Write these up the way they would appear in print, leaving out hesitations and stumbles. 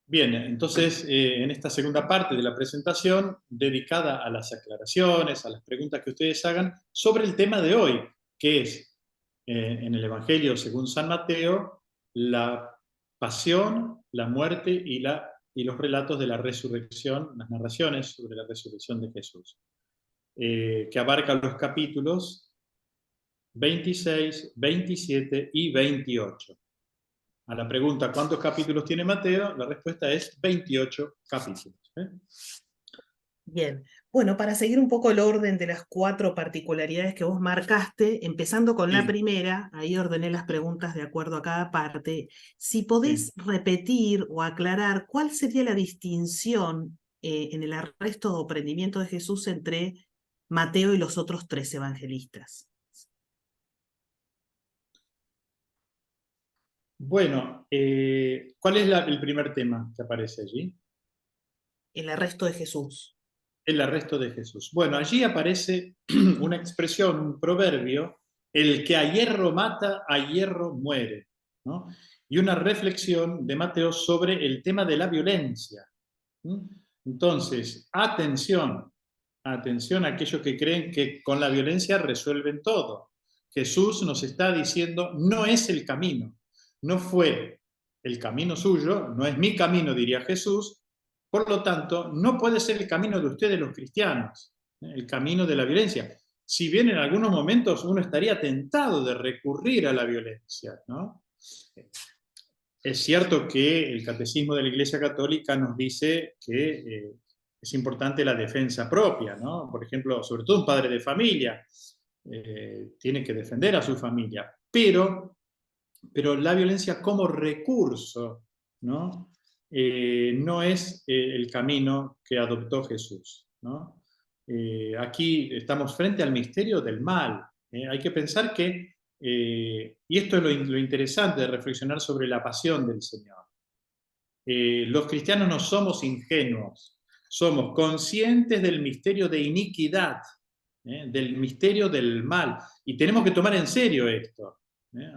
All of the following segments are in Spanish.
Bien, entonces en esta segunda parte de la presentación, dedicada a las aclaraciones, a las preguntas que ustedes hagan sobre el tema de hoy, que es en el Evangelio según San Mateo, la pasión, la muerte y los relatos de la resurrección, las narraciones sobre la resurrección de Jesús, que abarca los capítulos 26, 27 y 28. A la pregunta ¿cuántos capítulos tiene Mateo? La respuesta es 28 capítulos. Bien, bueno, para seguir un poco el orden de las cuatro particularidades que vos marcaste, empezando con la Sí, primera, ahí ordené las preguntas de acuerdo a cada parte. Si sí. podés repetir o aclarar cuál sería la distinción en el arresto o prendimiento de Jesús entre Mateo y los otros tres evangelistas. Bueno, ¿cuál es el primer tema que aparece allí? El arresto de Jesús. El arresto de Jesús. Bueno, allí aparece una expresión, un proverbio: el que a hierro mata, a hierro muere, ¿no? Y una reflexión de Mateo sobre el tema de la violencia. Entonces, atención a aquellos que creen que con la violencia resuelven todo. Jesús nos está diciendo, no es el camino, no fue el camino suyo, no es mi camino, diría Jesús, por lo tanto, no puede ser el camino de ustedes los cristianos, el camino de la violencia. Si bien en algunos momentos uno estaría tentado de recurrir a la violencia, ¿no? Es cierto que el Catecismo de la Iglesia Católica nos dice que es importante la defensa propia, ¿no? Por ejemplo, sobre todo un padre de familia tiene que defender a su familia, pero la violencia como recurso, ¿no? No es el camino que adoptó Jesús, ¿no? Aquí estamos frente al misterio del mal. Hay que pensar que, y esto es lo interesante de reflexionar sobre la pasión del Señor. Los cristianos no somos ingenuos, somos conscientes del misterio de iniquidad, del misterio del mal, y tenemos que tomar en serio esto.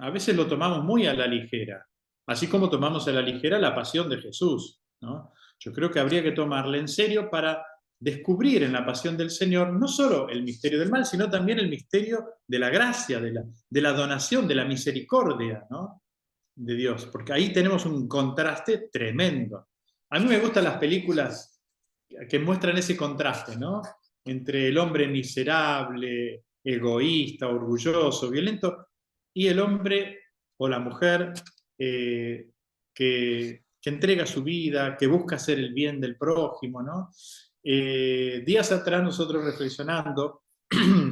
A veces lo tomamos muy a la ligera, así como tomamos a la ligera la pasión de Jesús, ¿no? Yo creo que habría que tomarla en serio para descubrir en la pasión del Señor no solo el misterio del mal, sino también el misterio de la gracia, de la donación, de la misericordia, ¿no? De Dios, porque ahí tenemos un contraste tremendo. A mí me gustan las películas que muestran ese contraste, ¿no? Entre el hombre miserable, egoísta, orgulloso, violento, y el hombre o la mujer que entrega su vida, que busca hacer el bien del prójimo, ¿no? Días atrás nosotros reflexionando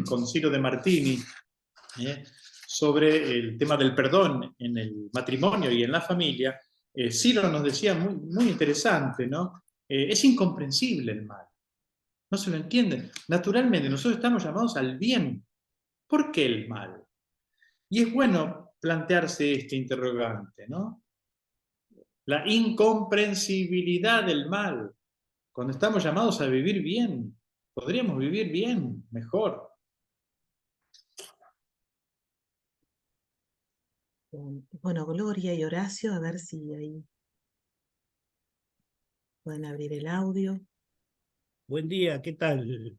con Ciro de Martini, sobre el tema del perdón en el matrimonio y en la familia, Ciro nos decía muy, muy interesante, ¿no? Es incomprensible el mal, no se lo entiende. Naturalmente, nosotros estamos llamados al bien. ¿Por qué el mal? Y es bueno plantearse este interrogante, ¿no? La incomprensibilidad del mal, cuando estamos llamados a vivir bien, podríamos vivir bien, mejor. Bueno, Gloria y Horacio, a ver si ahí pueden abrir el audio. Buen día, ¿qué tal?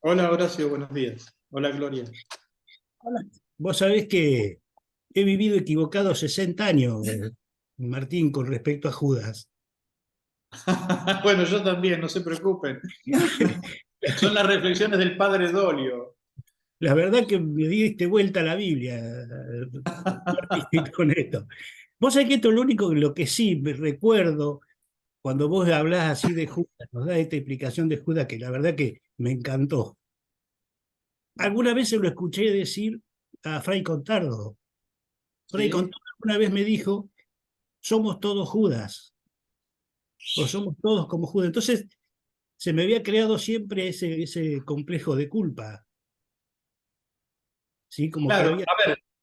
Hola Horacio, buenos días. Hola Gloria. Hola. Vos sabés que he vivido equivocado 60 años, Martín, con respecto a Judas. Bueno, yo también, no se preocupen. Son las reflexiones del padre Dolio. La verdad que me diste vuelta a la Biblia, Martín, con esto. Vos sabés que esto es lo único, lo que sí me recuerdo cuando vos hablás así de Judas, nos das esta explicación de Judas que la verdad que me encantó. Alguna vez se lo escuché decir a Fray Contardo. Fray ¿Sí? Contardo una vez me dijo, somos todos Judas, o somos todos como Judas. Entonces se me había creado siempre ese complejo de culpa, ¿sí? Como que Claro, había...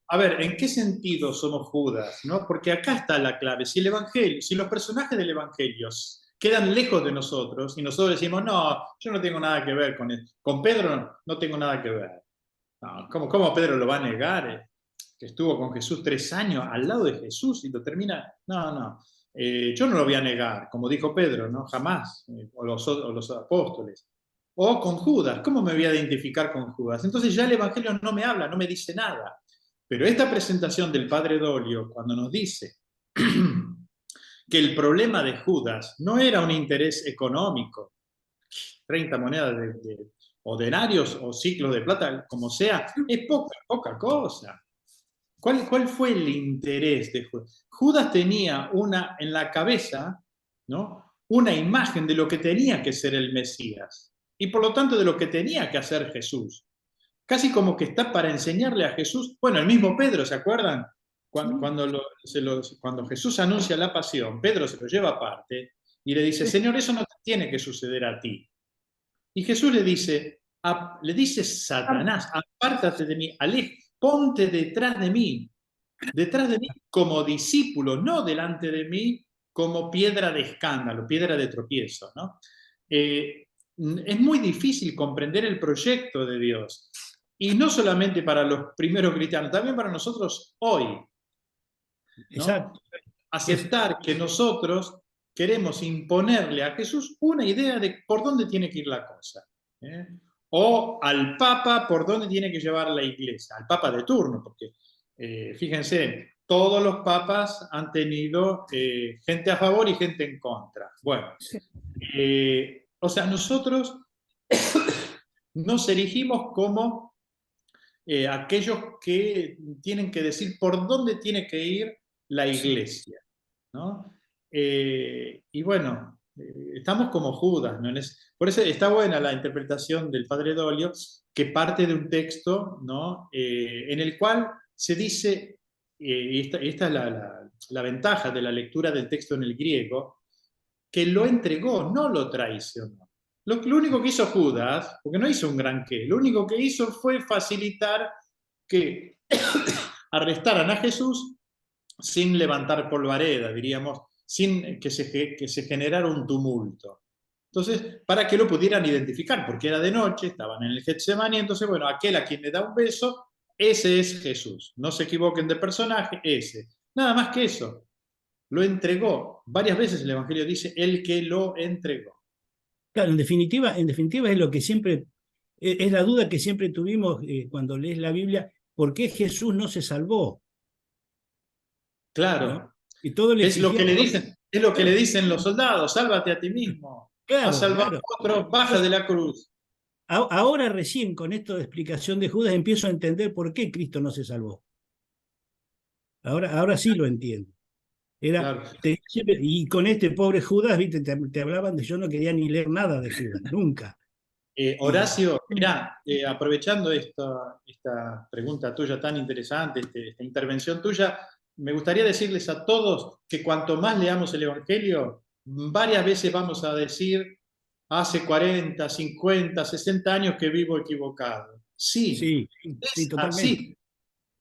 a ver, ¿en qué sentido somos Judas? ¿No? Porque acá está la clave. Si el Evangelio, si los personajes del Evangelio quedan lejos de nosotros y nosotros decimos, no, yo no tengo nada que ver con esto. Con Pedro no tengo nada que ver. No, ¿cómo Pedro lo va a negar? Que estuvo con Jesús 3 años al lado de Jesús y lo termina. No, no. Yo no lo voy a negar, como dijo Pedro, ¿no? Jamás, o los apóstoles. O con Judas, ¿cómo me voy a identificar con Judas? Entonces ya el Evangelio no me habla, no me dice nada. Pero esta presentación del padre Dolio, cuando nos dice que el problema de Judas no era un interés económico, 30 monedas o denarios o ciclos de plata, como sea, es poca cosa. ¿Cuál fue el interés de Judas? Judas tenía en la cabeza, ¿no?, una imagen de lo que tenía que ser el Mesías y por lo tanto de lo que tenía que hacer Jesús. Casi como que está para enseñarle a Jesús. Bueno, el mismo Pedro, ¿se acuerdan? Cuando Jesús anuncia la pasión, Pedro se lo lleva aparte y le dice, Señor, eso no tiene que suceder a ti. Y Jesús le dice Satanás, apártate de mí, ponte detrás de mí como discípulo, no delante de mí como piedra de escándalo, piedra de tropiezo, ¿no? Es muy difícil comprender el proyecto de Dios, y no solamente para los primeros cristianos, también para nosotros hoy, ¿no? Exacto. Aceptar que nosotros queremos imponerle a Jesús una idea de por dónde tiene que ir la cosa, ¿eh? O al Papa por dónde tiene que llevar la Iglesia, al Papa de turno, porque fíjense, todos los papas han tenido gente a favor y gente en contra. Bueno, o sea, nosotros nos erigimos como aquellos que tienen que decir por dónde tiene que ir la Iglesia, ¿no? Y bueno, estamos como Judas, ¿no? Por eso está buena la interpretación del padre Dolio, que parte de un texto, ¿no?, en el cual se dice, y esta es la ventaja de la lectura del texto en el griego, que lo entregó, no lo traicionó. Lo único que hizo Judas, porque no hizo un gran qué, lo único que hizo fue facilitar que arrestaran a Jesús sin levantar polvareda, diríamos, sin que se generara un tumulto. Entonces, para que lo pudieran identificar, porque era de noche, estaban en el Getsemaní, entonces, bueno, aquel a quien le da un beso, ese es Jesús. No se equivoquen de personaje, ese. Nada más que eso. Lo entregó. Varias veces el Evangelio dice, el que lo entregó. Claro, en definitiva es lo que siempre, es la duda que siempre tuvimos cuando lees la Biblia, ¿por qué Jesús no se salvó? Claro. ¿No? Y todo le Es lo que le dicen, es lo que le claro, dicen los soldados, sálvate a ti mismo. Has claro, salvado claro. a otro, baja de la cruz. Ahora recién con esto de explicación de Judas empiezo a entender por qué Cristo no se salvó. Ahora sí lo entiendo. Claro. Y con este pobre Judas, ¿viste? Te hablaban de yo no quería ni leer nada de Judas, nunca. Horacio, mirá, aprovechando esta pregunta tuya tan interesante, esta intervención tuya, me gustaría decirles a todos que cuanto más leamos el Evangelio, varias veces vamos a decir, hace 40, 50, 60 años que vivo equivocado. Sí, Sí, sí, es totalmente. así.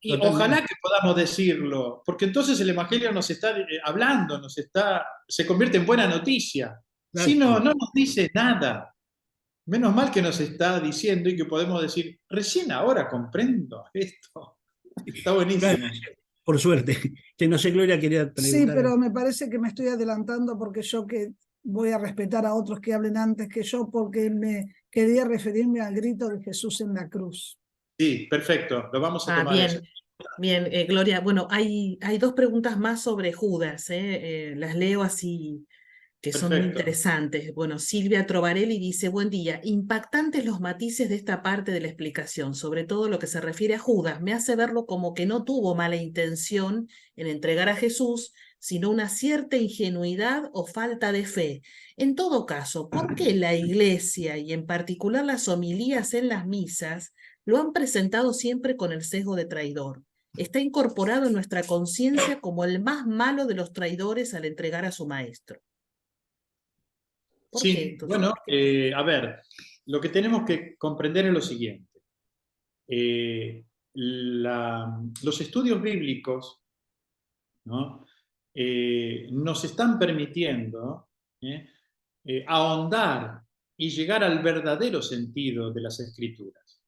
Y Totalmente. ojalá que podamos decirlo, porque entonces el Evangelio nos está hablando, se convierte en buena noticia. Si no, Exacto. no nos dice nada. Menos mal que nos está diciendo y que podemos decir, recién ahora comprendo esto. Está buenísimo. Por suerte. Que no sé, Gloria, quería Sí, preguntar. pero me parece que me estoy adelantando porque yo que voy a respetar a otros que hablen antes que yo porque me quería referirme al grito de Jesús en la cruz. Sí, perfecto. Lo vamos a tomar eso. Bien, Gloria. Bueno, hay dos preguntas más sobre Judas, las leo así, que son muy Perfecto. interesantes. Bueno, Silvia Trovarelli dice, buen día, impactantes los matices de esta parte de la explicación, sobre todo lo que se refiere a Judas, me hace verlo como que no tuvo mala intención en entregar a Jesús, sino una cierta ingenuidad o falta de fe. En todo caso, ¿por qué la Iglesia y en particular las homilías en las misas lo han presentado siempre con el sesgo de traidor? Está incorporado en nuestra conciencia como el más malo de los traidores al entregar a su maestro. ¿Por qué, Sí, entonces? bueno, a ver, lo que tenemos que comprender es lo siguiente. Los estudios bíblicos, ¿no?, nos están permitiendo ahondar y llegar al verdadero sentido de las Escrituras.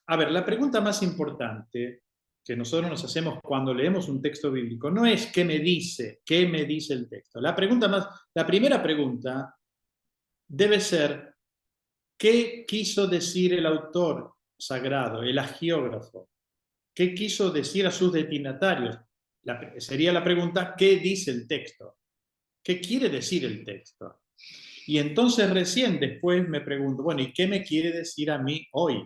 A ver, la pregunta más importante que nosotros nos hacemos cuando leemos un texto bíblico no es qué me dice el texto. La primera pregunta debe ser qué quiso decir el autor sagrado, el hagiógrafo, qué quiso decir a sus destinatarios. Sería la pregunta, ¿qué dice el texto? ¿Qué quiere decir el texto? Y entonces recién después me pregunto, bueno, ¿y qué me quiere decir a mí hoy?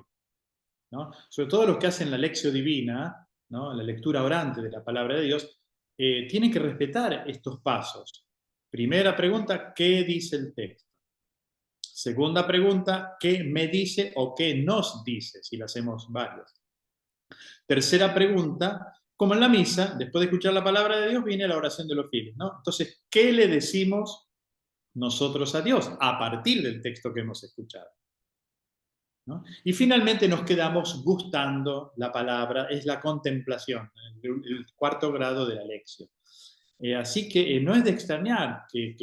¿No? Sobre todo los que hacen la lección divina, ¿no? La lectura orante de la palabra de Dios, tienen que respetar estos pasos. Primera pregunta, ¿qué dice el texto? Segunda pregunta, ¿qué me dice o qué nos dice? Si lo hacemos varios. Tercera pregunta, como en la misa, después de escuchar la palabra de Dios, viene la oración de los fieles, ¿no? Entonces, ¿qué le decimos nosotros a Dios a partir del texto que hemos escuchado? ¿No? Y finalmente nos quedamos gustando la palabra, es la contemplación, el cuarto grado de la lección. Así que no es de extrañar que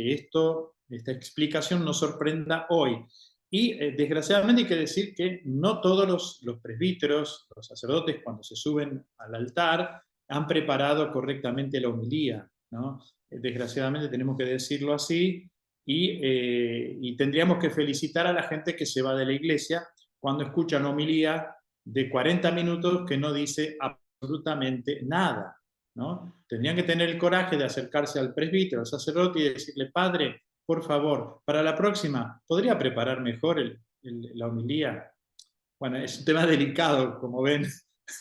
esta explicación nos sorprenda hoy. Y desgraciadamente hay que decir que no todos los presbíteros, los sacerdotes, cuando se suben al altar, han preparado correctamente la homilía, ¿no? Desgraciadamente tenemos que decirlo así, y tendríamos que felicitar a la gente que se va de la iglesia cuando escucha una homilía de 40 minutos que no dice absolutamente nada, ¿no? Tendrían que tener el coraje de acercarse al presbítero, al sacerdote, y decirle: padre, por favor, para la próxima, ¿podría preparar mejor la homilía? Bueno, es un tema delicado, como ven,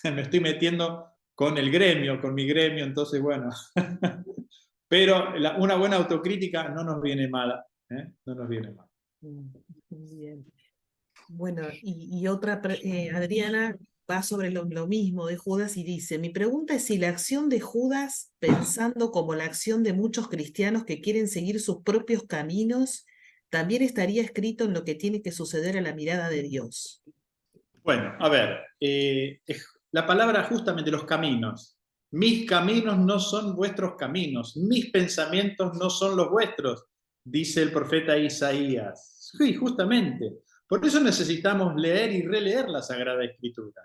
me estoy metiendo con el gremio, con mi gremio, entonces bueno. Pero una buena autocrítica no nos viene mala, ¿eh? No nos viene mal. Bien. Bueno, y otra, Adriana va sobre lo mismo de Judas y dice, mi pregunta es si la acción de Judas, pensando como la acción de muchos cristianos que quieren seguir sus propios caminos, también estaría escrito en lo que tiene que suceder a la mirada de Dios. Bueno, a ver, la palabra justamente los caminos. Mis caminos no son vuestros caminos, mis pensamientos no son los vuestros, dice el profeta Isaías. Sí, justamente. Por eso necesitamos leer y releer la Sagrada Escritura.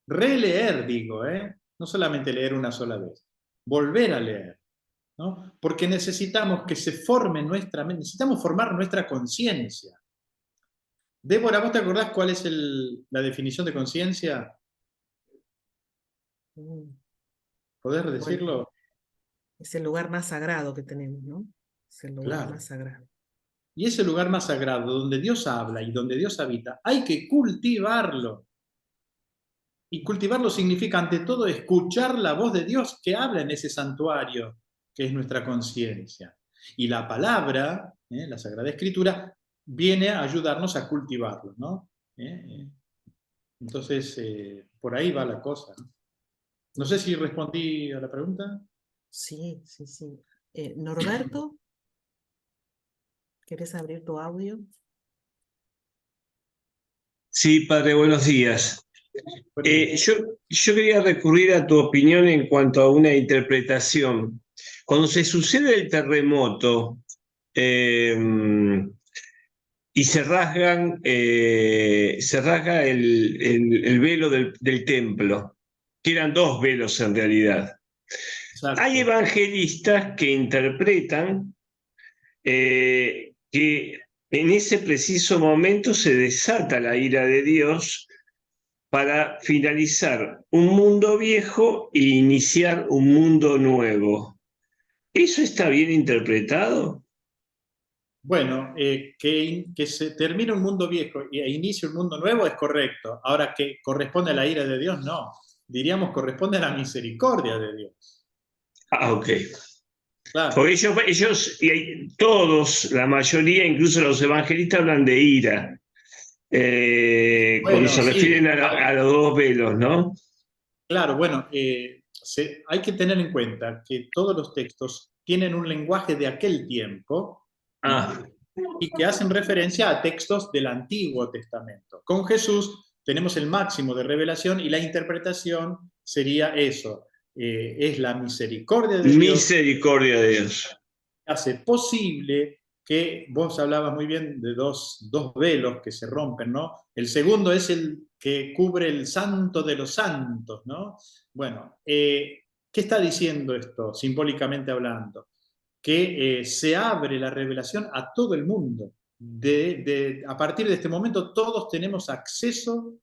Releer, digo, no solamente leer una sola vez, volver a leer, ¿no? Porque necesitamos que se forme nuestra mente, necesitamos formar nuestra conciencia. Débora, ¿vos te acordás cuál es la definición de conciencia? ¿Podés decirlo? Bueno, es el lugar más sagrado que tenemos, ¿no? Es el lugar Claro. más sagrado. Y ese lugar más sagrado, donde Dios habla y donde Dios habita, hay que cultivarlo. Y cultivarlo significa, ante todo, escuchar la voz de Dios que habla en ese santuario, que es nuestra conciencia. Y la palabra, la Sagrada Escritura, viene a ayudarnos a cultivarlo, ¿no? Entonces, por ahí va la cosa, ¿no? No sé si respondí a la pregunta. Sí, sí, sí. Norberto, ¿querés abrir tu audio? Sí, padre, buenos días. Yo quería recurrir a tu opinión en cuanto a una interpretación. Cuando se sucede el terremoto y se rasga el velo del templo, que eran dos velos en realidad. Exacto. Hay evangelistas que interpretan que en ese preciso momento se desata la ira de Dios para finalizar un mundo viejo e iniciar un mundo nuevo. ¿Eso está bien interpretado? Bueno, que se termine un mundo viejo e inicie un mundo nuevo es correcto. Ahora, que corresponde a la ira de Dios, no. Diríamos corresponde a la misericordia de Dios. Ah, ok. Claro. Porque ellos todos, la mayoría, incluso los evangelistas, hablan de ira. Cuando se refieren a los dos velos, ¿no? Claro, bueno, hay que tener en cuenta que todos los textos tienen un lenguaje de aquel tiempo, y que hacen referencia a textos del Antiguo Testamento. Con Jesús tenemos el máximo de revelación y la interpretación sería eso. Es la misericordia de Dios. Misericordia de Dios. Hace posible que vos hablabas muy bien de dos velos que se rompen, ¿no? El segundo es el que cubre el santo de los santos, ¿no? Bueno, ¿qué está diciendo esto, simbólicamente hablando? Que se abre la revelación a todo el mundo. A partir de este momento todos tenemos acceso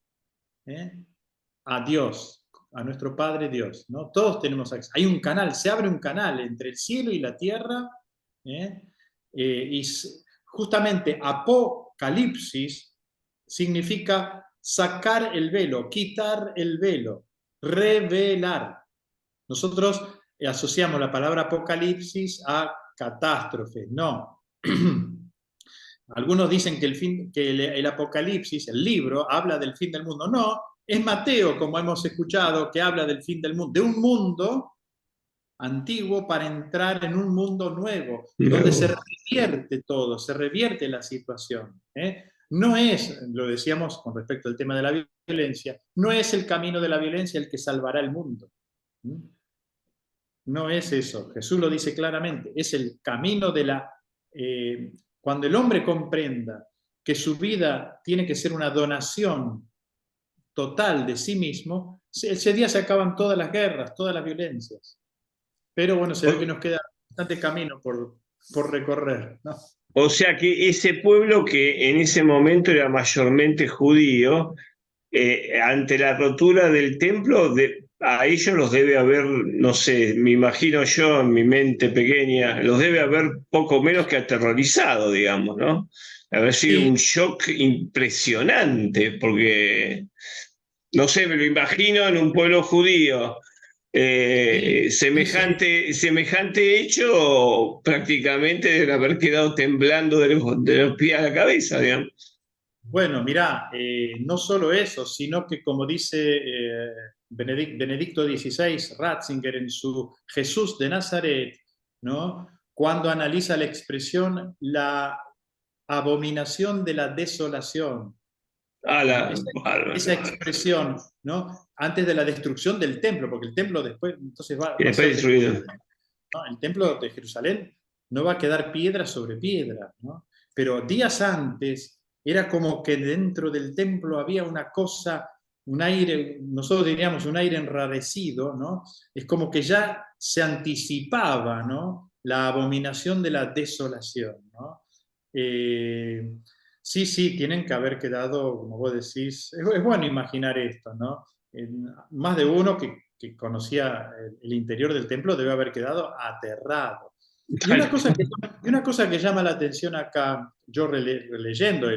a Dios, a nuestro Padre Dios, ¿no? Todos tenemos acceso. Hay un canal, se abre un canal entre el cielo y la tierra, y justamente Apocalipsis significa sacar el velo, quitar el velo, revelar. Nosotros asociamos la palabra Apocalipsis a catástrofe, no. Algunos dicen que el Apocalipsis, el libro, habla del fin del mundo. No, es Mateo, como hemos escuchado, que habla del fin del mundo, de un mundo antiguo para entrar en un mundo nuevo, donde se revierte todo, se revierte la situación. No es, lo decíamos con respecto al tema de la violencia, no es el camino de la violencia el que salvará el mundo. No es eso, Jesús lo dice claramente, es el camino de la... cuando el hombre comprenda que su vida tiene que ser una donación total de sí mismo, ese día se acaban todas las guerras, todas las violencias. Pero bueno, se ve que nos queda bastante camino por recorrer, ¿no? O sea que ese pueblo que en ese momento era mayormente judío, ante la rotura del templo, a ellos los debe haber, no sé, me imagino yo en mi mente pequeña, los debe haber poco menos que aterrorizado, digamos, ¿no? Haber sido un shock impresionante, porque, no sé, me lo imagino en un pueblo judío. Semejante hecho prácticamente deben haber quedado temblando de los pies a la cabeza, digamos. Bueno, mirá, no solo eso, sino que como dice Benedicto XVI, Ratzinger en su Jesús de Nazaret, ¿no? Cuando analiza la expresión la abominación de la desolación. Esa expresión, ¿no? Antes de la destrucción del templo, porque el templo después entonces va a ser destruido, ¿no? El templo de Jerusalén no va a quedar piedra sobre piedra, ¿no? Pero días antes era como que dentro del templo había una cosa, un aire, nosotros diríamos un aire enrarecido, ¿no? Es como que ya se anticipaba, ¿no? La abominación de la desolación, ¿no? Sí, tienen que haber quedado, como vos decís, es bueno imaginar esto, ¿no? Más de uno que conocía el interior del templo debe haber quedado aterrado. Y una cosa que llama la atención acá, yo releyendo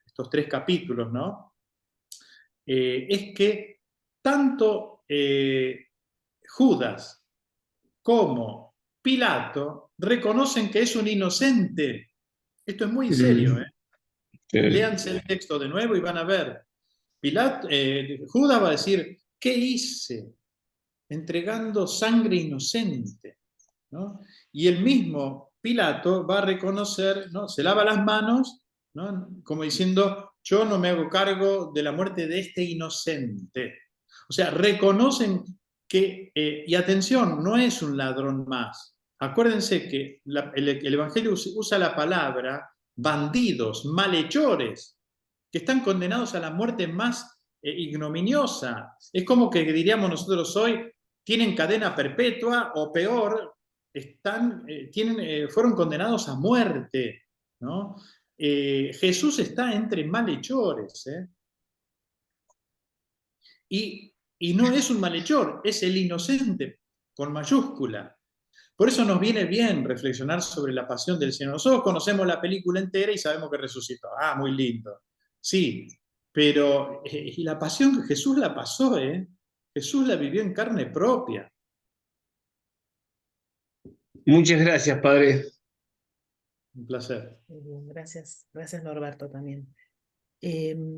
estos 3 capítulos, ¿no? Es que tanto Judas como Pilato reconocen que es un inocente. Esto es muy serio, ¿eh? Léanse el texto de nuevo y van a ver. Judas va a decir, ¿qué hice? Entregando sangre inocente, ¿no? Y el mismo Pilato va a reconocer, ¿no? Se lava las manos, ¿no? Como diciendo, yo no me hago cargo de la muerte de este inocente. O sea, reconocen que, y atención, no es un ladrón más. Acuérdense que el Evangelio usa la palabra bandidos, malhechores, que están condenados a la muerte más ignominiosa. Es como que diríamos nosotros hoy, tienen cadena perpetua o peor, fueron condenados a muerte, ¿no? Jesús está entre malhechores, y no es un malhechor, es el inocente, con mayúscula. Por eso nos viene bien reflexionar sobre la pasión del Señor. Nosotros conocemos la película entera y sabemos que resucitó. Ah, muy lindo. Sí, pero y la pasión que Jesús la pasó, Jesús la vivió en carne propia. Muchas gracias, Padre. Un placer. Gracias Norberto también.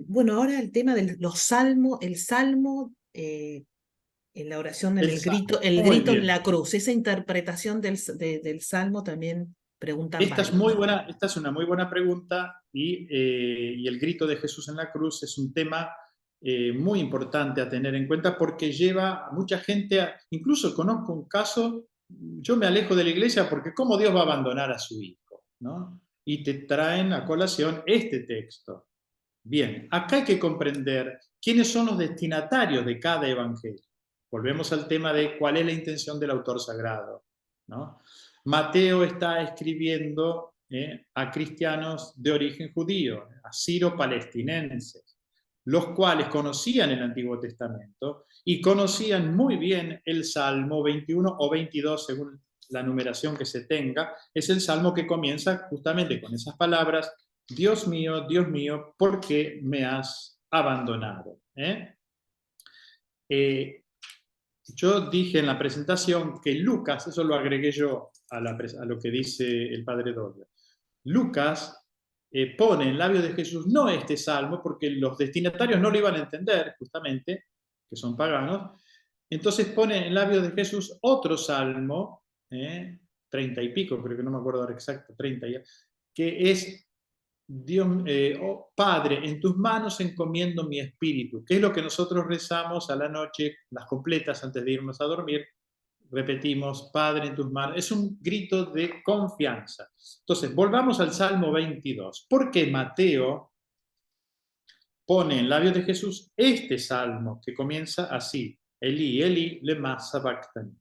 Bueno, ahora el tema de los salmos, el salmo, en la oración, en el grito en la cruz, esa interpretación del salmo también preguntan. Esta es una muy buena pregunta y el grito de Jesús en la cruz es un tema muy importante a tener en cuenta porque lleva a mucha gente, incluso conozco un caso, yo me alejo de la iglesia porque ¿cómo Dios va a abandonar a su hijo? ¿No? y te traen a colación este texto. Bien, acá hay que comprender quiénes son los destinatarios de cada evangelio. Volvemos al tema de cuál es la intención del autor sagrado, ¿no? Mateo está escribiendo a cristianos de origen judío, a siro-palestinenses, los cuales conocían el Antiguo Testamento y conocían muy bien el Salmo 21 o 22, según la numeración que se tenga. Es el Salmo que comienza justamente con esas palabras: Dios mío, ¿por qué me has abandonado? Yo dije en la presentación que Lucas, eso lo agregué yo a lo que dice el padre Dorio, Lucas pone en labios de Jesús no este salmo, porque los destinatarios no lo iban a entender, justamente, que son paganos. Entonces pone en labios de Jesús otro salmo, 30 y pico, creo que no me acuerdo ahora exacto, 30 ya, que es: Dios, oh Padre, en tus manos encomiendo mi espíritu, que es lo que nosotros rezamos a la noche, las completas antes de irnos a dormir. Repetimos: Padre, en tus manos. Es un grito de confianza. Entonces, volvamos al Salmo 22. Porque Mateo pone en labios de Jesús este salmo que comienza así: Eli, Eli, lema sabactani.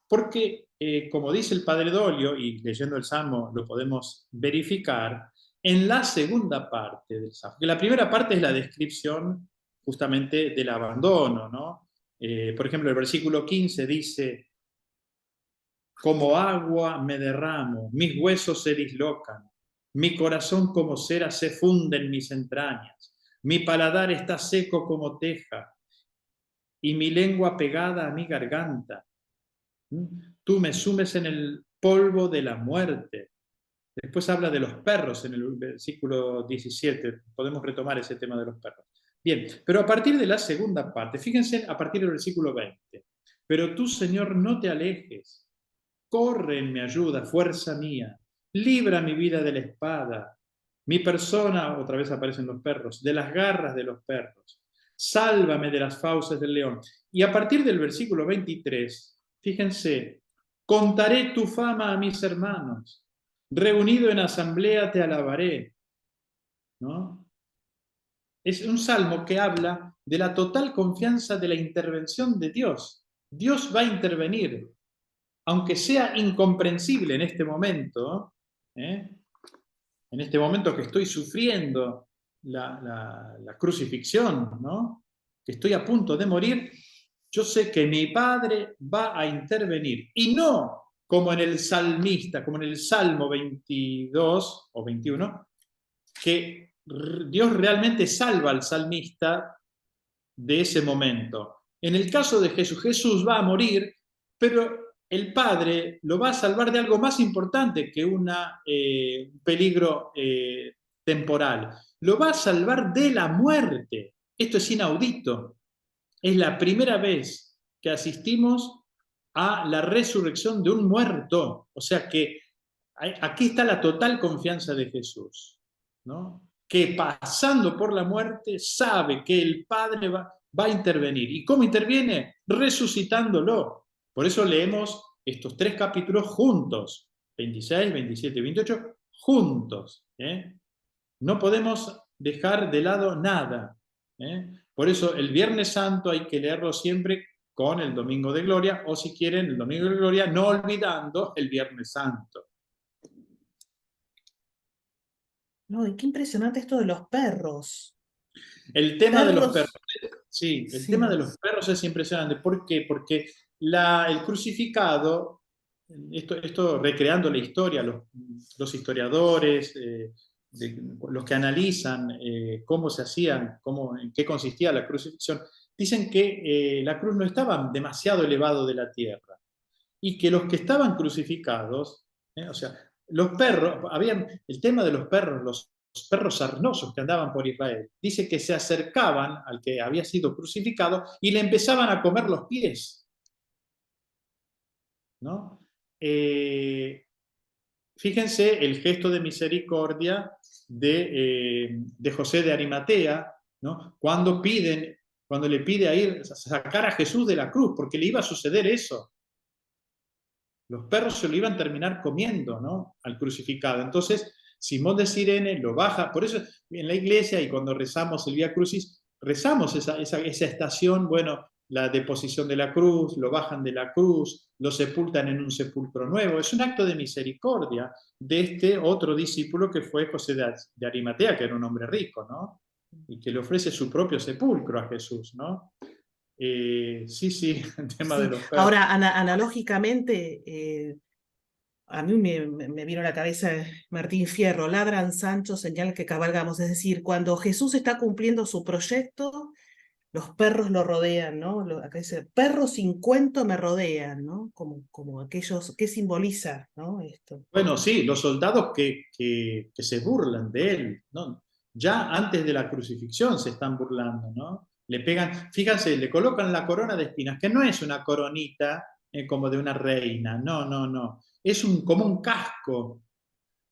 Porque, como dice el padre Dolio, y leyendo el Salmo lo podemos verificar, en la segunda parte del Salmo, que la primera parte es la descripción justamente del abandono, ¿no? Por ejemplo, el versículo 15 dice: como agua me derramo, mis huesos se dislocan, mi corazón como cera se funde en mis entrañas, mi paladar está seco como teja, y mi lengua pegada a mi garganta. Tú me sumes en el polvo de la muerte. Después habla de los perros en el versículo 17. Podemos retomar ese tema de los perros. Bien, pero a partir de la segunda parte, fíjense a partir del versículo 20. Pero tú, Señor, no te alejes. Corre en mi ayuda, fuerza mía. Libra mi vida de la espada. Mi persona, otra vez aparecen los perros, de las garras de los perros. Sálvame de las fauces del león. Y a partir del versículo 23, fíjense: contaré tu fama a mis hermanos, reunido en asamblea te alabaré, ¿no? Es un salmo que habla de la total confianza de la intervención de Dios. Dios va a intervenir, aunque sea incomprensible en este momento, en este momento que estoy sufriendo la crucifixión, ¿no? Que estoy a punto de morir. Yo sé que mi Padre va a intervenir, y no como en el salmista, como en el Salmo 22 o 21, que Dios realmente salva al salmista de ese momento. En el caso de Jesús, Jesús va a morir, pero el Padre lo va a salvar de algo más importante que un peligro temporal. Lo va a salvar de la muerte. Esto es inaudito. Es la primera vez que asistimos a la resurrección de un muerto. O sea que aquí está la total confianza de Jesús, ¿no? Que pasando por la muerte sabe que el Padre va a intervenir. ¿Y cómo interviene? Resucitándolo. Por eso leemos estos 3 capítulos juntos, 26, 27 y 28, juntos. No podemos dejar de lado nada. Por eso el Viernes Santo hay que leerlo siempre con el Domingo de Gloria, o si quieren, el Domingo de Gloria, no olvidando el Viernes Santo. No, y qué impresionante esto de los perros. El tema de los perros, sí, tema de los perros es impresionante. ¿Por qué? Porque el crucificado, esto recreando la historia, los historiadores, los que analizan cómo se hacían, en qué consistía la crucifixión, dicen que la cruz no estaba demasiado elevado de la tierra, y que los que estaban crucificados, o sea, los perros, el tema de los perros sarnosos que andaban por Israel, dice que se acercaban al que había sido crucificado y le empezaban a comer los pies, ¿no? Fíjense el gesto de misericordia de José de Arimatea, ¿no? Cuando le pide a sacar a Jesús de la cruz, porque le iba a suceder eso. Los perros se lo iban a terminar comiendo, ¿no? Al crucificado. Entonces, Simón de Cirene lo baja. Por eso en la iglesia y cuando rezamos el Vía Crucis, rezamos esa estación, bueno, la deposición de la cruz, lo bajan de la cruz, lo sepultan en un sepulcro nuevo. Es un acto de misericordia de este otro discípulo que fue José de Arimatea, que era un hombre rico, ¿no? Y que le ofrece su propio sepulcro a Jesús, ¿no? Sí, el tema Sí. de los perros. Ahora, analógicamente, a mí me vino a la cabeza Martín Fierro, ladran Sancho, señal que cabalgamos. Es decir, cuando Jesús está cumpliendo su proyecto, los perros lo rodean, ¿no? Acá dice, perros sin cuento me rodean, ¿no? Como aquellos, ¿qué simboliza, ¿no? Esto. Bueno, sí, los soldados que se burlan de él, ¿no? Ya antes de la crucifixión se están burlando, ¿no? Le pegan, fíjense, le colocan la corona de espinas, que no es una coronita como de una reina, no. Es como un casco,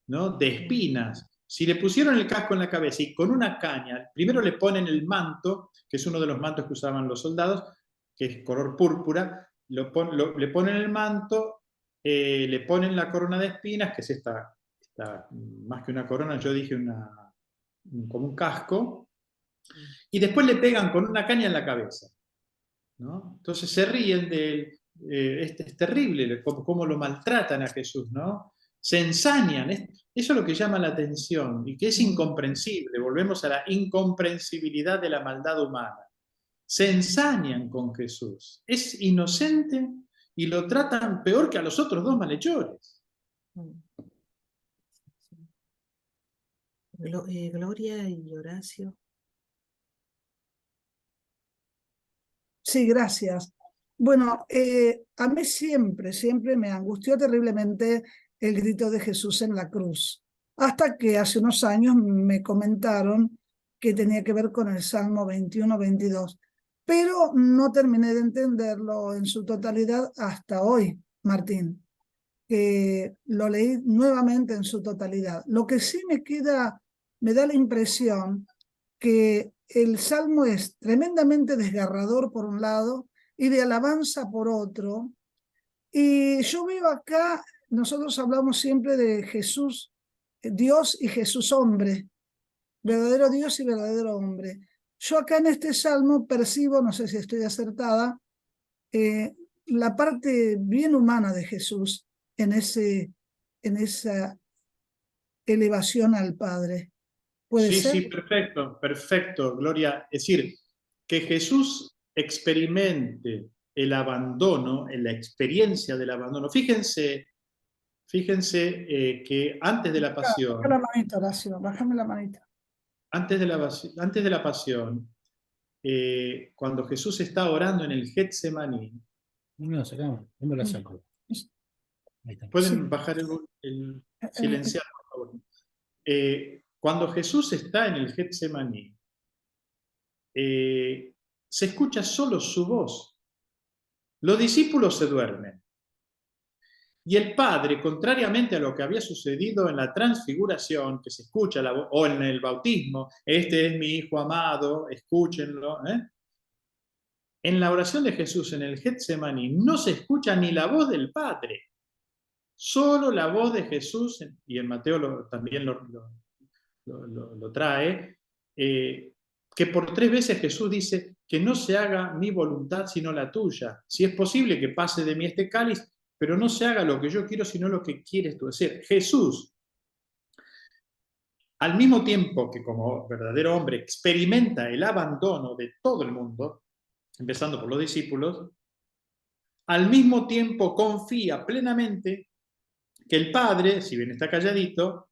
¿no? De espinas. Si le pusieron el casco en la cabeza y con una caña, primero le ponen el manto, que es uno de los mantos que usaban los soldados, que es color púrpura, le ponen el manto, le ponen la corona de espinas, que es esta más que una corona, yo dije como un casco, y después le pegan con una caña en la cabeza, ¿no? Entonces se ríen de él, es terrible cómo lo maltratan a Jesús, ¿no? Se ensañan, eso es lo que llama la atención y que es incomprensible, volvemos a la incomprensibilidad de la maldad humana. Se ensañan con Jesús, es inocente y lo tratan peor que a los otros dos malhechores. Gloria y Horacio. Sí, gracias. Bueno, a mí siempre me angustió terriblemente el grito de Jesús en la cruz, hasta que hace unos años me comentaron que tenía que ver con el Salmo 21-22, pero no terminé de entenderlo en su totalidad hasta hoy, Martín, que lo leí nuevamente en su totalidad. Lo que sí me da la impresión que el Salmo es tremendamente desgarrador por un lado y de alabanza por otro. Y yo veo acá, nosotros hablamos siempre de Jesús, Dios y Jesús hombre, verdadero Dios y verdadero hombre. Yo acá en este Salmo percibo, no sé si estoy acertada, la parte bien humana de Jesús en esa elevación al Padre. ¿Puede ser? Sí, perfecto, Gloria. Es decir, que Jesús experimente el abandono, en la experiencia del abandono. Fíjense que antes de la pasión, Baja la manita, Horacio, bájame la manita. antes de la pasión, cuando Jesús está orando en el Getsemaní, No la sacamos, no me la saco. Ahí está. pueden Sí. bajar el silenciar, por favor. Cuando Jesús está en el Getsemaní, se escucha solo su voz. Los discípulos se duermen. Y el Padre, contrariamente a lo que había sucedido en la transfiguración, que se escucha, o en el bautismo, este es mi Hijo amado, escúchenlo, en la oración de Jesús en el Getsemaní no se escucha ni la voz del Padre, solo la voz de Jesús, y en Mateo también lo trae, que por 3 veces Jesús dice que no se haga mi voluntad sino la tuya. Si es posible que pase de mí este cáliz, pero no se haga lo que yo quiero sino lo que quieres tú. Es decir, Jesús, al mismo tiempo que como verdadero hombre experimenta el abandono de todo el mundo, empezando por los discípulos, al mismo tiempo confía plenamente que el Padre, si bien está calladito,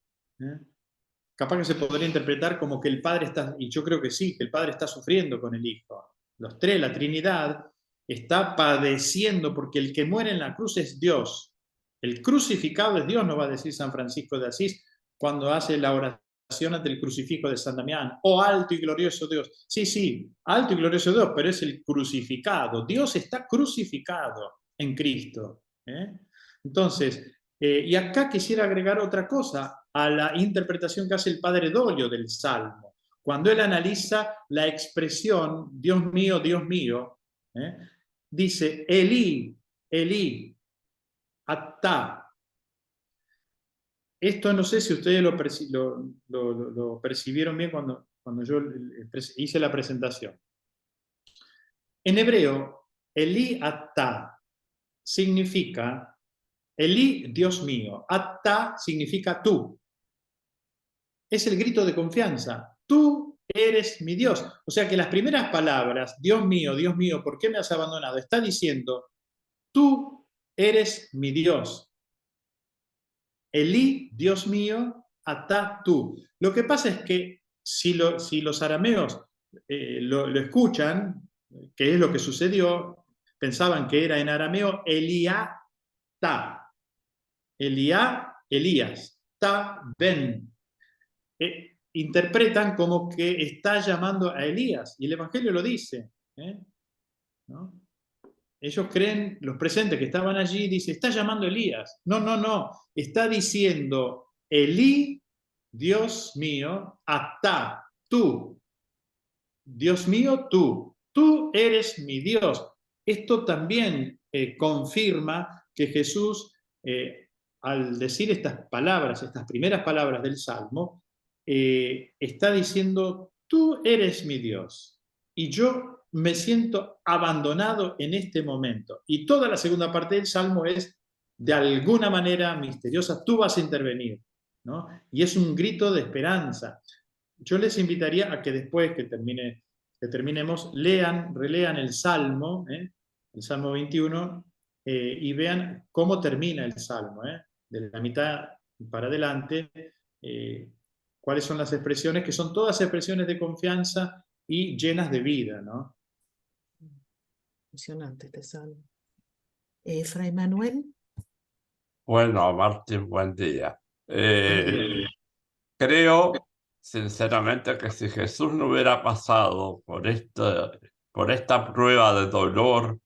capaz que se podría interpretar como que el Padre está, y yo creo que sí, que el Padre está sufriendo con el Hijo. Los tres, la Trinidad, está padeciendo porque el que muere en la cruz es Dios. El crucificado es Dios, nos va a decir San Francisco de Asís cuando hace la oración ante el crucifijo de San Damián. Oh, alto y glorioso Dios. Sí, alto y glorioso Dios, pero es el crucificado. Dios está crucificado en Cristo. Entonces, y acá quisiera agregar otra cosa a la interpretación que hace el padre Doglio del Salmo. Cuando él analiza la expresión Dios mío, dice Elí, Elí, Atá. Esto no sé si ustedes lo percibieron bien cuando yo hice la presentación. En hebreo, Eli Atá significa, Eli, Dios mío, Atá significa tú. Es el grito de confianza. Tú eres mi Dios. O sea que las primeras palabras, Dios mío, ¿por qué me has abandonado? Está diciendo, tú eres mi Dios. Elí, Dios mío, atá tú. Lo que pasa es que si los arameos lo escuchan, que es lo que sucedió, pensaban que era en arameo Eliá, ta. Eliá, Elías, ta, ben. Interpretan como que está llamando a Elías, y el Evangelio lo dice. ¿No? Ellos creen, los presentes que estaban allí, dice, está llamando a Elías. No, está diciendo, Elí, Dios mío, atá, tú. Dios mío, tú eres mi Dios. Esto también confirma que Jesús, al decir estas palabras, estas primeras palabras del Salmo, está diciendo, tú eres mi Dios, y yo me siento abandonado en este momento. Y toda la segunda parte del Salmo es, de alguna manera misteriosa, tú vas a intervenir, ¿no? Y es un grito de esperanza. Yo les invitaría a que después que terminemos, relean el Salmo 21, y vean cómo termina el Salmo, de la mitad para adelante, cuáles son las expresiones, que son todas expresiones de confianza y llenas de vida, ¿no? Impresionante este salmo. Fray Manuel. Bueno, Martín, buen día. Creo sinceramente que si Jesús no hubiera pasado por esta prueba de dolor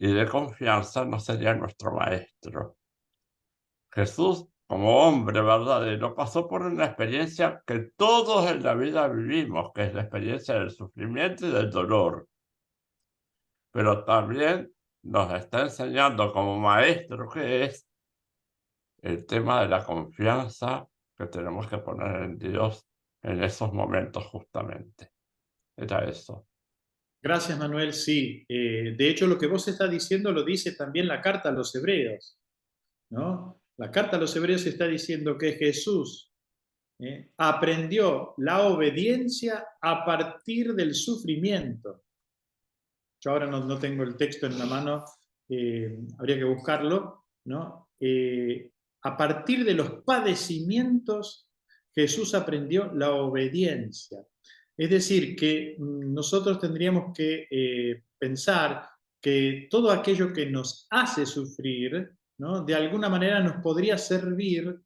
y de confianza, no sería nuestro maestro. Jesús, como hombre verdadero, pasó por una experiencia que todos en la vida vivimos, que es la experiencia del sufrimiento y del dolor. Pero también nos está enseñando como maestro que es el tema de la confianza que tenemos que poner en Dios en esos momentos justamente. Era eso. Gracias, Manuel. Sí, de hecho lo que vos estás diciendo lo dice también la carta a los hebreos, ¿no? La carta a los hebreos está diciendo que Jesús aprendió la obediencia a partir del sufrimiento. Yo ahora no tengo el texto en la mano, habría que buscarlo, ¿no? A partir de los padecimientos, Jesús aprendió la obediencia. Es decir, que nosotros tendríamos que pensar que todo aquello que nos hace sufrir, ¿no?, de alguna manera nos podría servir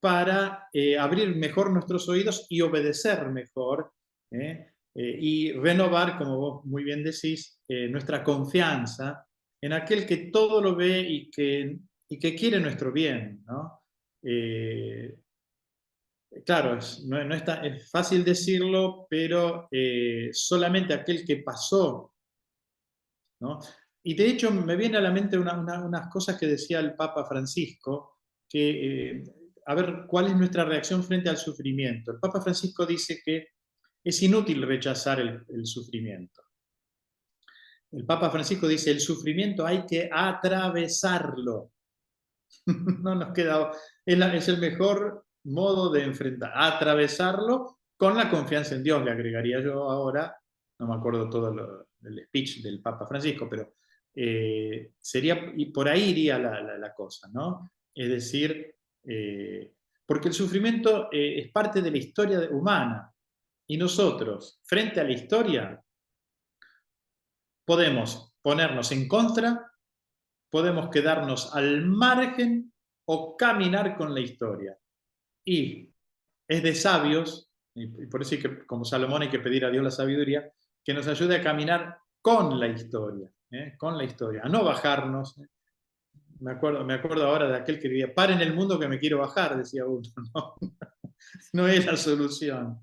para abrir mejor nuestros oídos y obedecer mejor, y renovar, como vos muy bien decís, nuestra confianza en aquel que todo lo ve y que quiere nuestro bien, ¿no? Claro, es fácil decirlo, pero solamente aquel que pasó, ¿no? Y de hecho me viene a la mente unas cosas que decía el Papa Francisco, que a ver cuál es nuestra reacción frente al sufrimiento. El Papa Francisco dice que es inútil rechazar el sufrimiento. El Papa Francisco dice, el sufrimiento hay que atravesarlo. No nos queda, es el mejor modo de enfrentar, atravesarlo con la confianza en Dios, le agregaría yo ahora, no me acuerdo todo el speech del Papa Francisco, pero sería, y por ahí iría la cosa, ¿no? Es decir, porque el sufrimiento es parte de la historia humana, y nosotros, frente a la historia, podemos ponernos en contra, podemos quedarnos al margen o caminar con la historia. Y es de sabios, y por eso como Salomón hay que pedir a Dios la sabiduría, que nos ayude a caminar con la historia, a no bajarnos. Me acuerdo ahora de aquel que decía, paren el mundo que me quiero bajar, decía uno. No es la solución.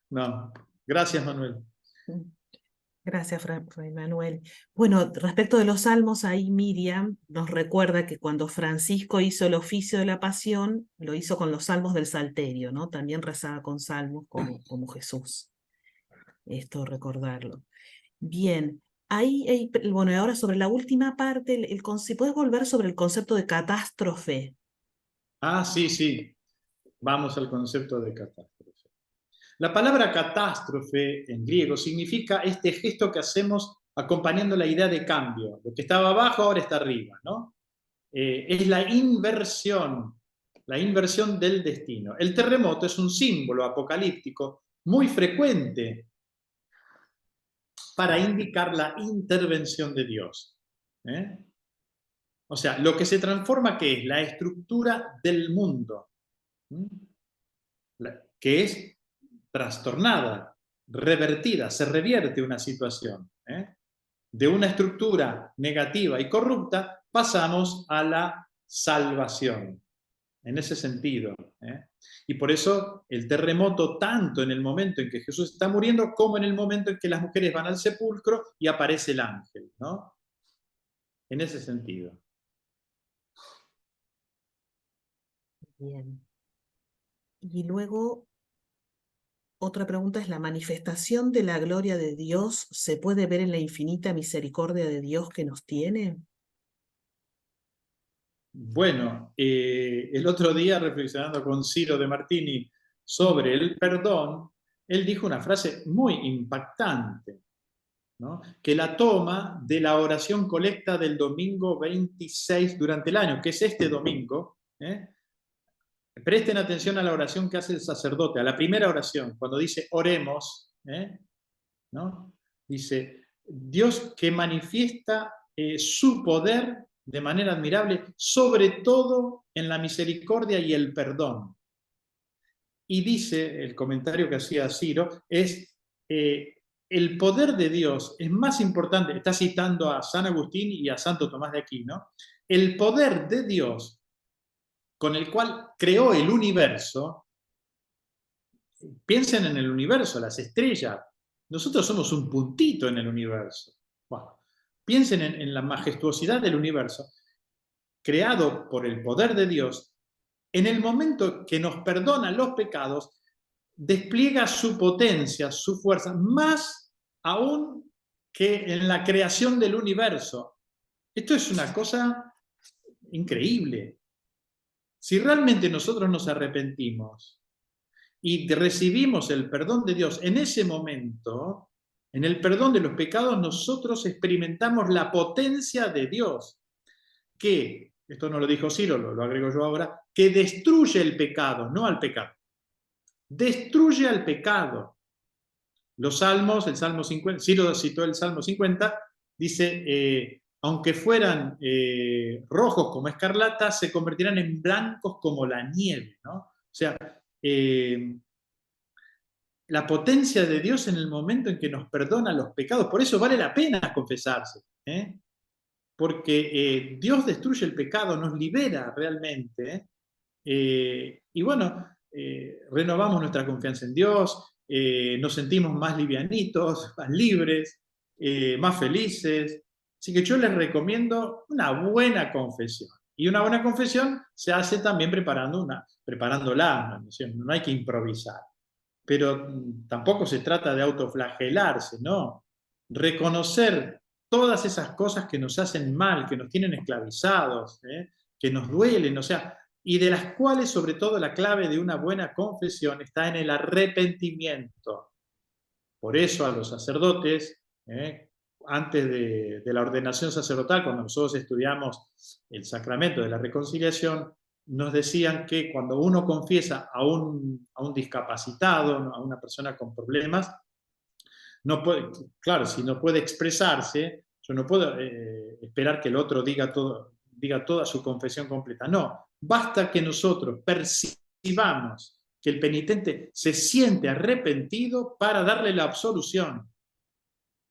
No. Gracias, Manuel. Gracias, Fray Manuel. Bueno, respecto de los salmos, ahí Miriam nos recuerda que cuando Francisco hizo el oficio de la pasión, lo hizo con los salmos del Salterio, ¿no? También rezaba con salmos como Jesús. Esto recordarlo. Bien, bueno, y ahora sobre la última parte, si puedes volver sobre el concepto de catástrofe. Ah, sí, sí. Vamos al concepto de catástrofe. La palabra catástrofe en griego significa este gesto que hacemos acompañando la idea de cambio. Lo que estaba abajo ahora está arriba, ¿no? Es la inversión del destino. El terremoto es un símbolo apocalíptico muy frecuente para indicar la intervención de Dios. O sea, lo que se transforma, ¿qué es? La estructura del mundo, que es trastornada, revertida, se revierte una situación. De una estructura negativa y corrupta pasamos a la salvación, en ese sentido. Y por eso el terremoto, tanto en el momento en que Jesús está muriendo, como en el momento en que las mujeres van al sepulcro y aparece el ángel, ¿no? En ese sentido. Bien. Y luego, otra pregunta es, ¿la manifestación de la gloria de Dios se puede ver en la infinita misericordia de Dios que nos tiene? Bueno, el otro día, reflexionando con Ciro de Martini sobre el perdón, él dijo una frase muy impactante, ¿no? Que la toma de la oración colecta del domingo 26 durante el año, que es este domingo. Presten atención a la oración que hace el sacerdote, a la primera oración, cuando dice oremos, ¿no? Dice, Dios que manifiesta su poder de manera admirable, sobre todo en la misericordia y el perdón. Y dice, el comentario que hacía Ciro, es el poder de Dios es más importante, está citando a San Agustín y a Santo Tomás de Aquino, el poder de Dios con el cual creó el universo. Piensen en el universo, las estrellas. Nosotros somos un puntito en el universo. Bueno, piensen en la majestuosidad del universo, creado por el poder de Dios. En el momento que nos perdona los pecados, despliega su potencia, su fuerza, más aún que en la creación del universo. Esto es una cosa increíble. Si realmente nosotros nos arrepentimos y recibimos el perdón de Dios en ese momento, en el perdón de los pecados, nosotros experimentamos la potencia de Dios, que, esto no lo dijo Ciro, lo agrego yo ahora, que destruye el pecado, no al pecado. Destruye al pecado. Los salmos, el Salmo 50, Ciro citó el Salmo 50, dice, aunque fueran rojos como escarlata, se convertirán en blancos como la nieve, ¿no? O sea, la potencia de Dios en el momento en que nos perdona los pecados, por eso vale la pena confesarse, porque Dios destruye el pecado, nos libera realmente, y bueno, renovamos nuestra confianza en Dios, nos sentimos más livianitos, más libres, más felices. Así que yo les recomiendo una buena confesión. Y una buena confesión se hace también preparándola, no hay que improvisar. Pero tampoco se trata de autoflagelarse, ¿no? Reconocer todas esas cosas que nos hacen mal, que nos tienen esclavizados, que nos duelen, o sea, y de las cuales, sobre todo, la clave de una buena confesión está en el arrepentimiento. Por eso a los sacerdotes, antes de la ordenación sacerdotal, cuando nosotros estudiamos el sacramento de la reconciliación, nos decían que cuando uno confiesa a un discapacitado, a una persona con problemas, no puede, claro, si no puede expresarse, yo no puedo esperar que el otro diga toda su confesión completa. No, basta que nosotros percibamos que el penitente se siente arrepentido para darle la absolución.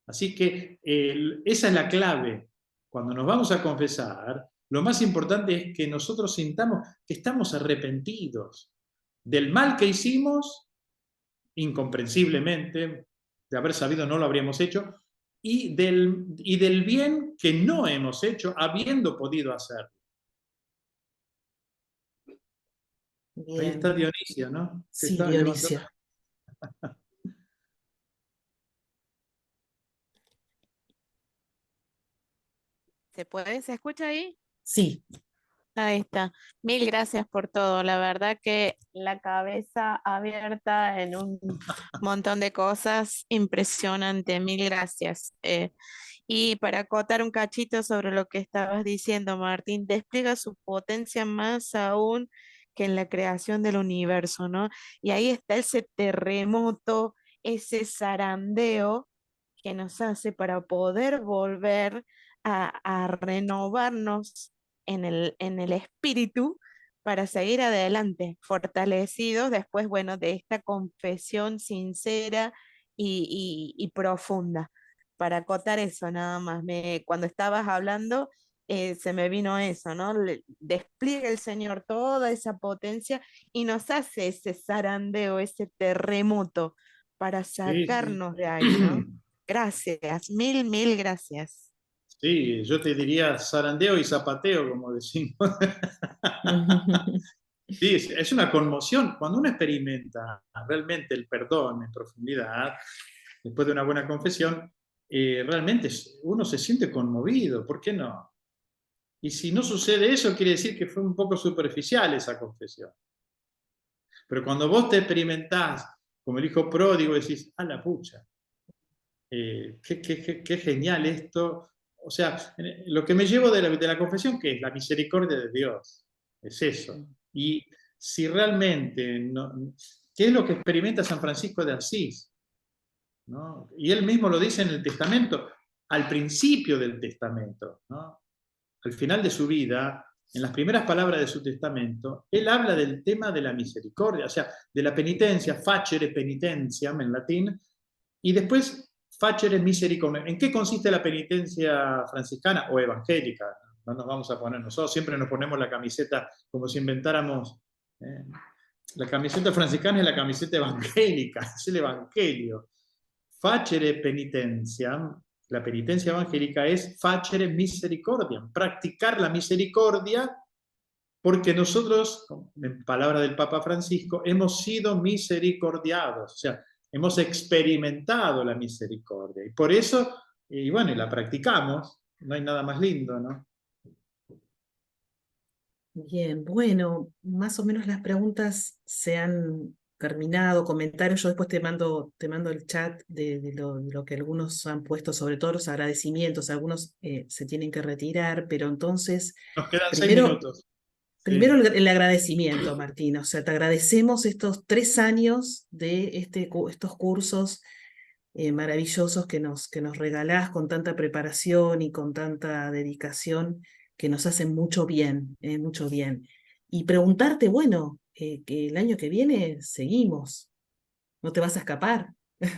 Así que esa es la clave. Cuando nos vamos a confesar, lo más importante es que nosotros sintamos que estamos arrepentidos del mal que hicimos, incomprensiblemente, de haber sabido no lo habríamos hecho, y del bien que no hemos hecho habiendo podido hacerlo. Bien. Ahí está Dionisia, ¿no? Que Sí, está Dionisia. ¿Se puede? ¿Se escucha ahí? Sí. Ahí está. Mil gracias por todo. La verdad que la cabeza abierta en un montón de cosas, impresionante. Mil gracias. Y para acotar un cachito sobre lo que estabas diciendo, Martín, despliega su potencia más aún que en la creación del universo, ¿no? Y ahí está ese terremoto, ese zarandeo que nos hace para poder volver a renovarnos en el espíritu para seguir adelante, fortalecidos después, bueno, de esta confesión sincera y profunda. Para acotar eso nada más, cuando estabas hablando, se me vino eso, ¿no? Despliega el Señor toda esa potencia y nos hace ese zarandeo, ese terremoto para Sí, sí. sacarnos de ahí, ¿no? Gracias, mil gracias. Sí, yo te diría zarandeo y zapateo, como decimos. Sí, es una conmoción. Cuando uno experimenta realmente el perdón en profundidad, después de una buena confesión, realmente uno se siente conmovido. ¿Por qué no? Y si no sucede eso, quiere decir que fue un poco superficial esa confesión. Pero cuando vos te experimentás como el hijo pródigo, decís, a la pucha, qué genial esto. O sea, lo que me llevo de la confesión, que es la misericordia de Dios, es eso. Y si realmente, ¿qué es lo que experimenta San Francisco de Asís? ¿No? Y él mismo lo dice en el testamento, al principio del testamento, ¿no? Al final de su vida, en las primeras palabras de su testamento, él habla del tema de la misericordia, o sea, de la penitencia, facere penitentiam en latín, y después facere misericordia. ¿En qué consiste la penitencia franciscana o evangélica? No nos vamos a poner, nosotros siempre nos ponemos la camiseta como si inventáramos. La camiseta franciscana es la camiseta evangélica, es el evangelio. Facere penitentiam, la penitencia evangélica es facere misericordiam, practicar la misericordia porque nosotros, en palabra del Papa Francisco, hemos sido misericordiados, o sea, hemos experimentado la misericordia. Y por eso, y bueno, y la practicamos, no hay nada más lindo, ¿no? Bien, bueno, más o menos las preguntas se han terminado, comentarios, yo después te mando el chat de lo que algunos han puesto, sobre todo los agradecimientos, algunos se tienen que retirar, pero entonces, Nos quedan 6 primero, minutos. primero Sí. el agradecimiento, Martín, o sea, te agradecemos estos 3 años de estos cursos maravillosos que nos regalás con tanta preparación y con tanta dedicación que nos hacen mucho bien, mucho bien. Y preguntarte, bueno, que el año que viene seguimos, no te vas a escapar. Me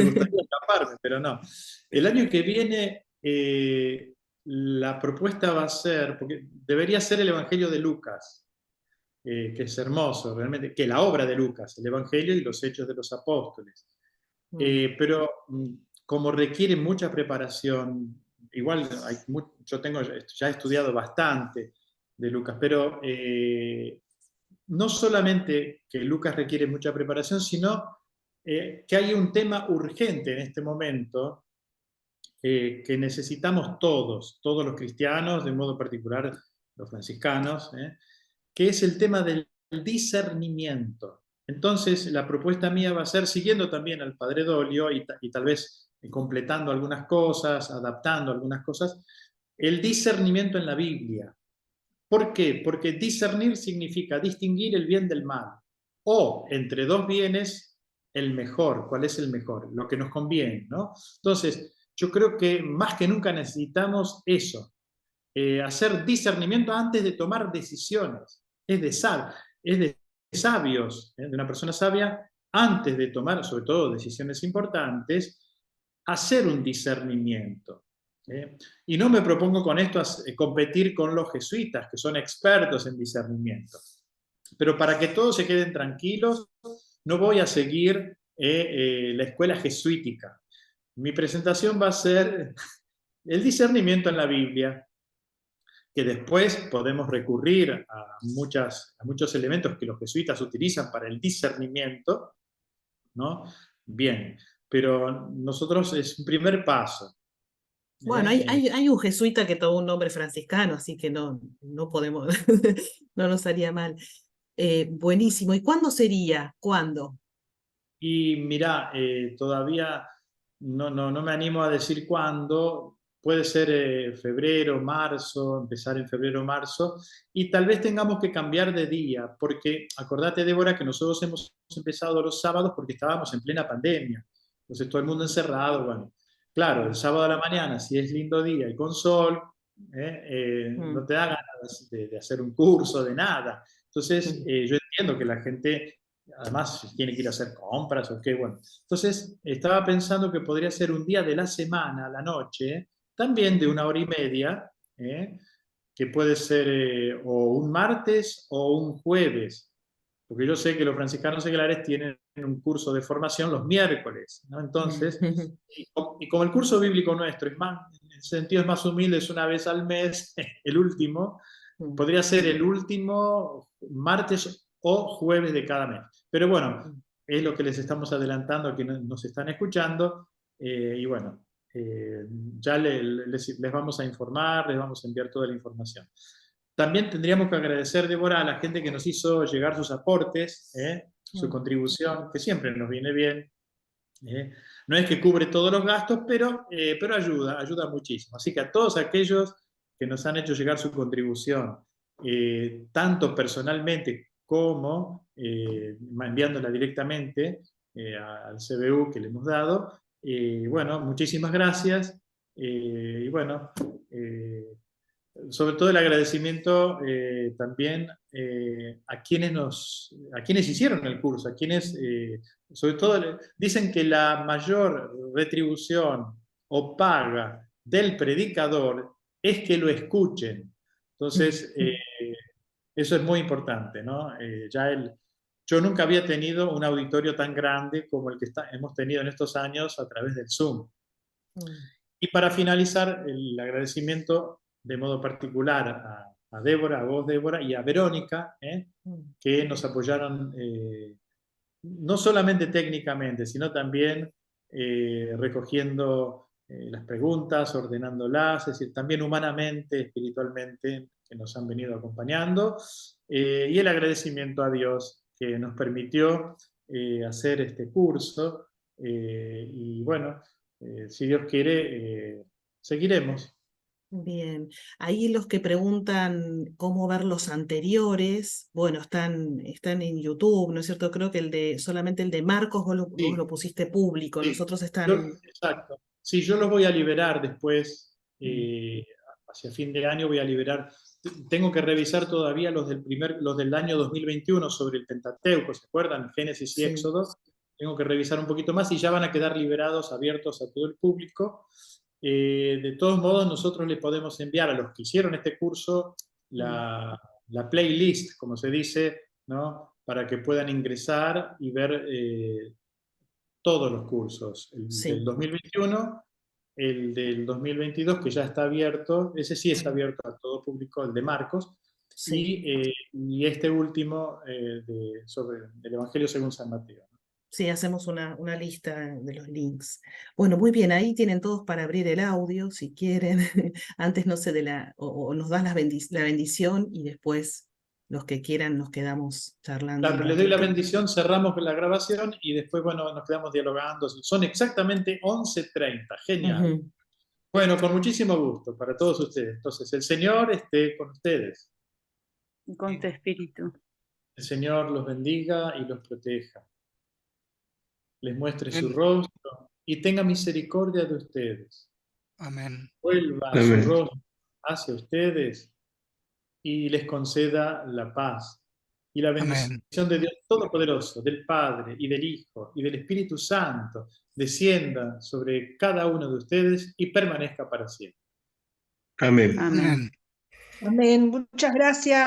gustaría escaparme, pero no. El año que viene la propuesta va a ser, porque debería ser el Evangelio de Lucas, que es hermoso, realmente, que la obra de Lucas, el Evangelio y los Hechos de los Apóstoles. Pero como requiere mucha preparación, igual yo ya he estudiado bastante de Lucas, pero no solamente que Lucas requiere mucha preparación, sino que hay un tema urgente en este momento que necesitamos todos los cristianos, de modo particular los franciscanos, que es el tema del discernimiento. Entonces, la propuesta mía va a ser, siguiendo también al Padre Dolio y tal vez completando algunas cosas, adaptando algunas cosas, el discernimiento en la Biblia. ¿Por qué? Porque discernir significa distinguir el bien del mal, o entre dos bienes, el mejor. ¿Cuál es el mejor? Lo que nos conviene, ¿no? Entonces, yo creo que más que nunca necesitamos eso, hacer discernimiento antes de tomar decisiones. Es de sabios, de una persona sabia, antes de tomar, sobre todo, decisiones importantes, hacer un discernimiento. Y no me propongo con esto competir con los jesuitas, que son expertos en discernimiento. Pero para que todos se queden tranquilos, no voy a seguir la escuela jesuítica. Mi presentación va a ser el discernimiento en la Biblia, que después podemos recurrir a muchos elementos que los jesuitas utilizan para el discernimiento, ¿no? Bien, pero nosotros es un primer paso. Bueno, hay un jesuita que tomó un nombre franciscano, así que no podemos, no nos haría mal. Buenísimo. ¿Y cuándo sería? ¿Cuándo? Y mirá, todavía no me animo a decir cuándo. Puede ser febrero, marzo, empezar en febrero, marzo, y tal vez tengamos que cambiar de día, porque acordate, Débora, que nosotros hemos empezado los sábados porque estábamos en plena pandemia. Entonces todo el mundo encerrado, bueno. Claro, el sábado a la mañana, si es lindo día y con sol, no te da ganas de hacer un curso, de nada. Entonces, yo entiendo que la gente, además, tiene que ir a hacer compras o qué, bueno. Entonces, estaba pensando que podría ser un día de la semana, a la noche, también de 1 hora y media, que puede ser o un martes o un jueves, porque yo sé que los franciscanos seglares tienen un curso de formación los miércoles, ¿no? Entonces, y como el curso bíblico nuestro es más, en sentido es más humilde, es una vez al mes, el último, podría ser el último martes o jueves de cada mes. Pero bueno, es lo que les estamos adelantando a quienes nos están escuchando, y bueno, ya les vamos a informar, les vamos a enviar toda la información. También tendríamos que agradecer, Débora, a la gente que nos hizo llegar sus aportes, su contribución, que siempre nos viene bien. No es que cubre todos los gastos, pero ayuda muchísimo. Así que a todos aquellos que nos han hecho llegar su contribución, tanto personalmente como enviándola directamente al CBU que le hemos dado, bueno, muchísimas gracias. Y bueno, sobre todo el agradecimiento también a quienes hicieron el curso, a quienes, sobre todo, dicen que la mayor retribución o paga del predicador es que lo escuchen. Entonces, eso es muy importante, ¿no? Yo nunca había tenido un auditorio tan grande como el que hemos tenido en estos años a través del Zoom. Y para finalizar, el agradecimiento de modo particular a Débora, a vos, Débora, y a Verónica, que nos apoyaron no solamente técnicamente, sino también recogiendo las preguntas, ordenándolas, es decir, también humanamente, espiritualmente, que nos han venido acompañando, y el agradecimiento a Dios que nos permitió hacer este curso, y bueno, si Dios quiere, seguiremos. Bien, ahí los que preguntan cómo ver los anteriores, bueno, están en YouTube, ¿no es cierto? Creo que solamente el de Marcos vos lo pusiste público, Sí. los otros están... Exacto. Sí, yo los voy a liberar después, hacia fin de año voy a liberar. Tengo que revisar todavía los del año 2021 sobre el Pentateuco, ¿se acuerdan? Génesis y Éxodo. Tengo que revisar un poquito más y ya van a quedar liberados, abiertos a todo el público. De todos modos, nosotros les podemos enviar a los que hicieron este curso la playlist, como se dice, ¿no? Para que puedan ingresar y ver todos los cursos. El del 2021, el del 2022, que ya está abierto, ese sí está abierto a todo público, el de Marcos, y este último sobre el Evangelio según San Mateo. Sí, hacemos una lista de los links. Bueno, muy bien, ahí tienen todos para abrir el audio, si quieren. Antes, no sé, o nos das la bendición y después los que quieran nos quedamos charlando. Claro, les doy la bendición, cerramos la grabación y después, bueno, nos quedamos dialogando. Son exactamente 11:30, genial. Bueno, con muchísimo gusto para todos ustedes. Entonces, el Señor esté con ustedes. Y con tu espíritu. El Señor los bendiga y los proteja. Les muestre su rostro y tenga misericordia de ustedes. Amén. Vuelva su rostro hacia ustedes y les conceda la paz. Y la bendición de Dios Todopoderoso, del Padre y del Hijo y del Espíritu Santo, descienda sobre cada uno de ustedes y permanezca para siempre. Amén. Amén. Amén. Muchas gracias.